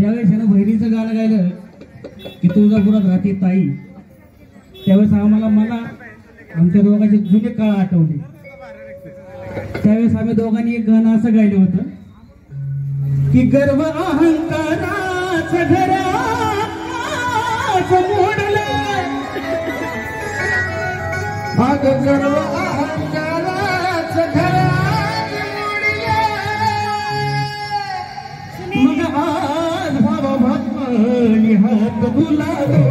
ज्यावेळेस यानं बहिणीचं गाणं गायलं की तुळजापुरात राहते ताई, त्यावेळेस मला आमच्या दोघांचे जुने काळ आठवले. त्यावेळेस आम्ही दोघांनी एक गाणं असं गायलं होतं की गर्व अहंकाराचं घराचं मोडलं, अगं गर्व अहंकाराचं घराचं मोडलं, मग आज भावा भावानी हात बुलावे,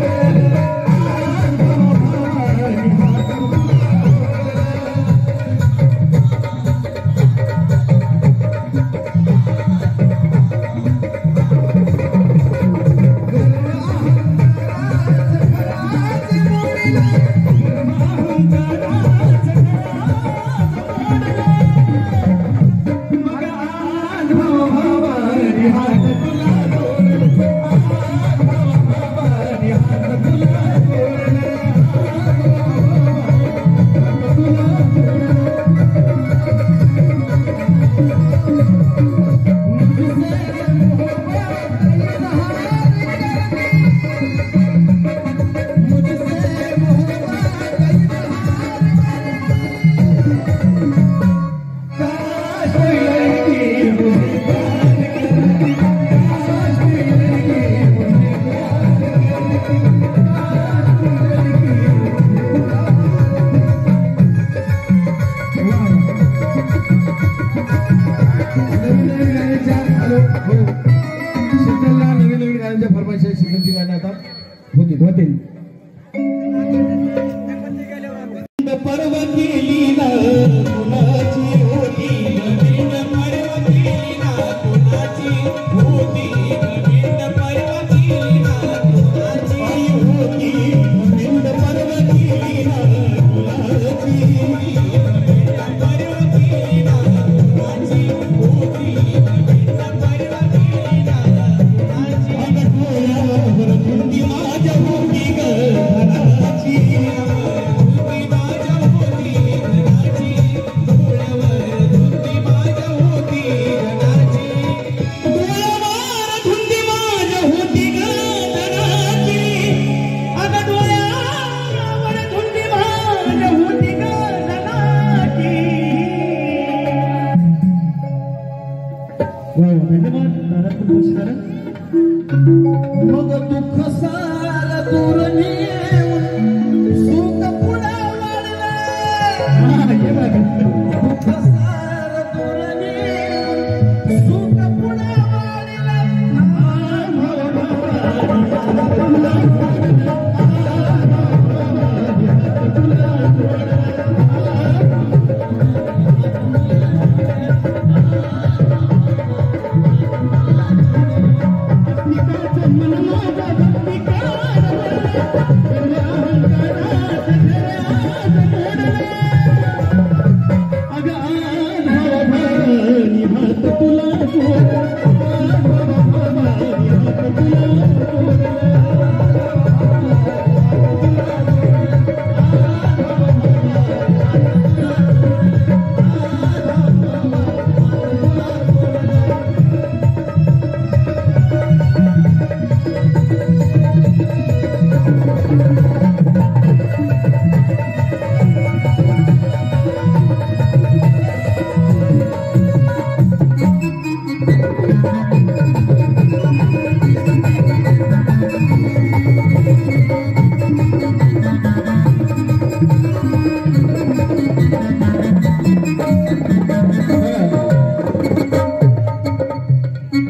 मग दुःख सार दूर नेऊन सुख पुढे वाढलं, दुःख सार दूर नेऊन सुख पुढे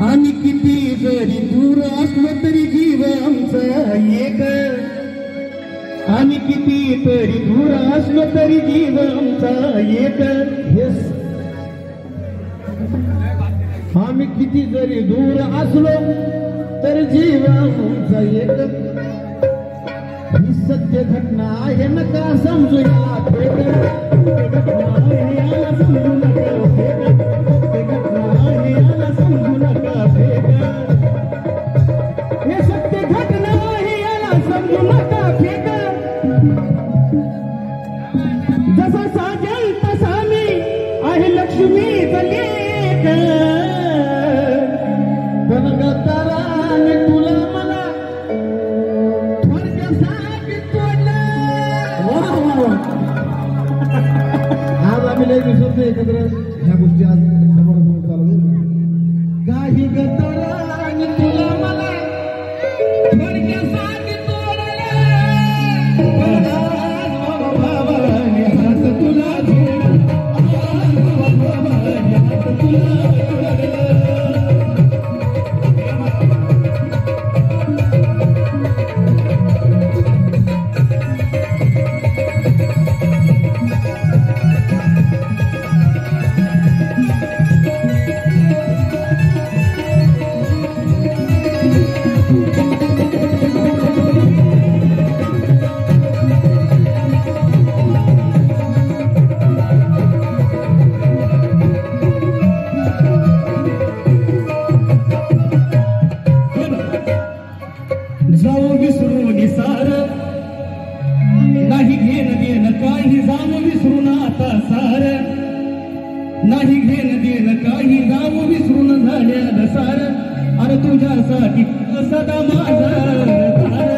आम्ही किती तरी दूर असलो तरी जीव आमचा एक, आम्ही किती जरी दूर असलो तरी जीव आमचा एक. ही सत्य घटना आहे नका समजू या फेक, घटना आहे याला समजू नका फेक, घटना आहे याला समजू नका फेक. हे सत्य घटना आहे याला समजू नका फेक. जसा साजेल तसा मी आहे लक्ष्मीचा लेक, पण गतारा नाही घेणं देणं काही गाव विसरून झाल्या सार अरे तुझ्यासाठी सदा माझं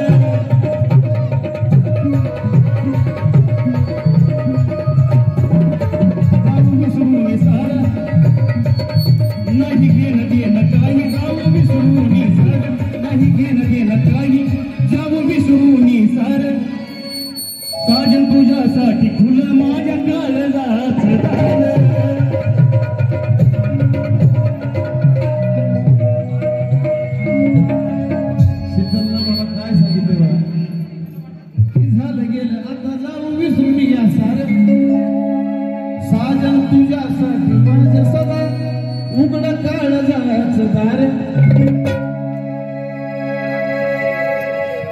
गाव विसरून सार नाही घेणं देणं काही गाव विसरून सार नाही घेणं देणं काही गाव विसरून सार साजन तुझ्यासाठी खुलं माझ्या काळजाचं दार शीतलला मला काय सांगितलं बा? की झालं गेलं आता जाऊ विसरून या सार साजन तुझ्यासाठी माझ्या सदा उघड काळजाचं दार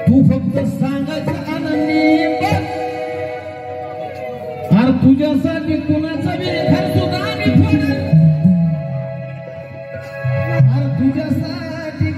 तू फक्त सांगायचं आनंदी बघ अरे तुझ्यासाठी कुणाचा बी घर सुद्धा मी फोडल अरे तुझ्यासाठी